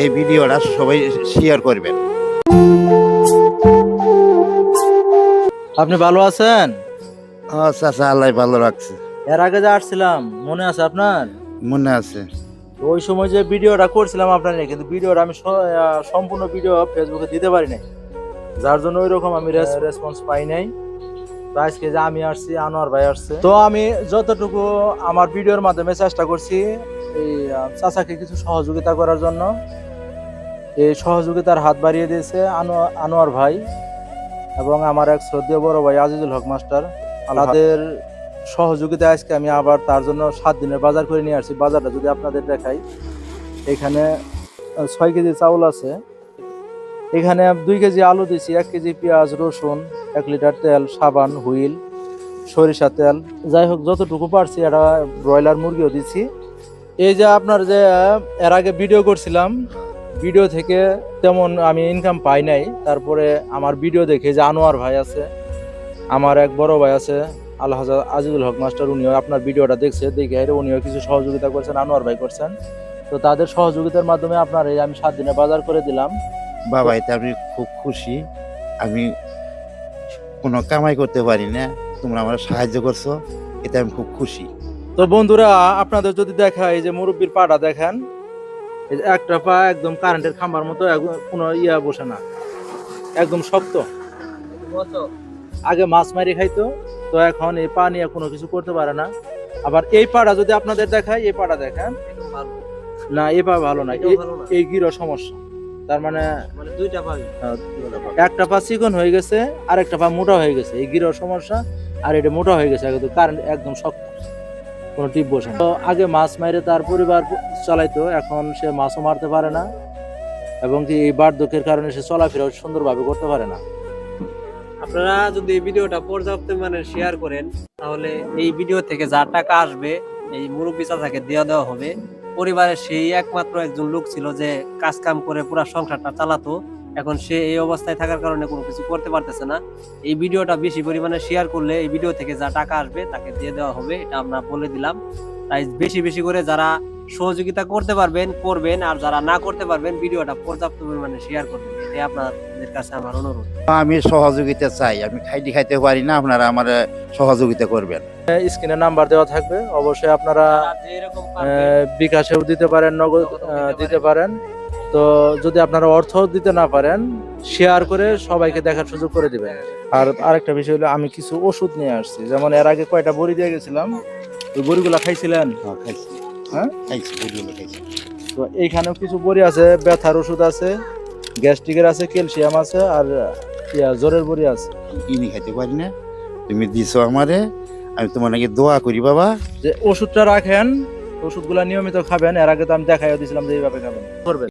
এই ভিডিওটা সবাই শেয়ার করবেন। আপনি ভালো আছেন? চাচা আল্লাহ ভালো রাখছে। এর আগে যে আসছিলাম মনে আছে আপনার? মনে আছে। তো ওই সময় যে ভিডিওটা করছিলাম আপনার নিয়ে, কিন্তু ভিডিওটা আমি সম্পূর্ণ ভিডিও ফেসবুকে দিতে পারি নাই, যার জন্য ওইরকম আমি রেসপন্স পাই নাই। তো আজকে যে আমি আসছি, আনোয়ার ভাই আসছে, তো আমি যতটুকু আমার ভিডিওর মাধ্যমে চেষ্টা করছি এই চাচাকে কিছু সহযোগিতা করার জন্য। এই সহযোগিতার হাত বাড়িয়ে দিয়েছে আনোয়ার ভাই এবং আমার এক শ্রদ্ধেয় বড় ভাই আজিজুল হক মাস্টার। তাদের সহযোগিতা আজকে আমি আবার তার জন্য 7 দিনের বাজার করে নিয়ে আসছি। বাজারটা যদি আপনাদের দেখাই, এখানে 6 কেজি চাউল আছে, এখানে 2 কেজি আলু দিছি, 1 কেজি পেঁয়াজ, রসুন, 1 লিটার তেল, সাবান, হুইল, সরিষা তেল, যাই হোক যতটুকু পারছি। একটা ব্রয়লার মুরগিও দিছি। এই যে আপনার যে এর আগে ভিডিও করছিলাম, ভিডিও থেকে তেমন আমি ইনকাম পাই নাই। তারপরে আমার ভিডিও দেখে যে আনোয়ার ভাই আছে, আমার এক বড় ভাই আছে আলহাজ আজিজুল হক মাস্টার, উনিও আপনার ভিডিওটা দেখছে, দেখে উনিও কিছু সহযোগিতা করছেন, আনোয়ার ভাই করছেন। তো তাদের সহযোগিতার মাধ্যমে আপনার এই আমি 7 দিনে বাজার করে দিলাম। বাবা, এতে আমি খুব খুশি। আমি কোনো কামাই করতে পারি না, তোমরা আমার সাহায্য করছো, এতে আমি খুব খুশি। তো বন্ধুরা, আপনাদের যদি দেখা, এই যে মুরব্বির পাটা দেখেন, এই যে একটা পা একদম কারেন্টের খাম্বার মতো, কোনো ইয়া বসে না, একদম শক্ত। আগে মাছ মারি খাইতো, তো এখন এই পা নিয়ে কোনো কিছু করতে পারে না। আবার এই পাটা যদি আপনাদের দেখায়, এই পাটা দেখেন না, এই পা ভালো না, এই গিরো সমস্যা। তার মানে দুইটা পা, একটা পা চিকন হয়ে গেছে আর একটা পা মোটা হয়ে গেছে, এই গিরো সমস্যা। আর এটা মোটা হয়ে গেছে, একদম কারেন্ট একদম শক্ত, কোনো টিপ বসে না। তো আগে মাছ মারে তার পরিবার চালাইতো, এখন সে মাছও মারতে পারে না, এবং কি এই বার্ধক্যের কারণে সে চলাফেরা সুন্দরভাবে করতে পারে না। আপনারা যদি এই ভিডিওটা পর্যাপ্ত মানে শেয়ার করেন, তাহলে এই ভিডিও থেকে যা টাকা আসবে এই মুরব্বী চাচাকে দেওয়া হবে। পরিবারের সেই একমাত্র একজন লোক ছিল যে কাজ কাম করে পুরো সংসারটা চালাতো, এখন সে এই অবস্থায় থাকার কারণে কোনো কিছু করতে পারতেছে না। এই ভিডিওটা বেশি পরিমাণে শেয়ার করলে এই ভিডিও থেকে যা টাকা আসবে তাকে দিয়ে দেওয়া হবে, এটা আমরা বলে দিলাম। তাই বেশি বেশি করে যারা সহযোগিতা করতে পারবেন করবেন, আর যারা না করতে পারবেন ভিডিওটা পর্যাপ্ত পরিমাণে শেয়ার করবেন, এটাই আপনাদের কাছে আমার অনুরোধ। আমি সহযোগিতা চাই, আমি খাইতে পারি না, আপনারা আমার সহযোগিতা করবেন। স্ক্রিনে নাম্বার দেওয়া থাকবে, অবশ্যই আপনারা বিকাশেও দিতে পারেন, নগদ দিতে পারেন। তো যদি আপনারা অর্থ দিতে না পারেন, শেয়ার করে সবাইকে দেখার সুযোগ করে দিবেন। আর আরেকটা বিষয় হলো, আমি কিছু ওষুধ নিয়ে আসছি, যেমন এর আগে কয়টা বড়ি দিয়ে গেছিলাম, ওই বড়িগুলা খাইছিলেন? হ্যাঁ, তো এইখানেও কিছু বড়ি আছে, ব্যথার ওষুধ আছে, গ্যাস্ট্রিকের আছে, ক্যালসিয়াম আছে, আর জ্বরের বড়ি আছে। কিনে খাইতে পারি না, তুমি দিছো আমারে, আমি তোমার নাকি দোয়া করি বাবা। যে ওষুধটা রাখেন, ওষুধগুলা নিয়মিত খাবেন। এর আগে তো আমি দেখাইও দিয়েছিলাম যে এইভাবে খাবেন করবেন।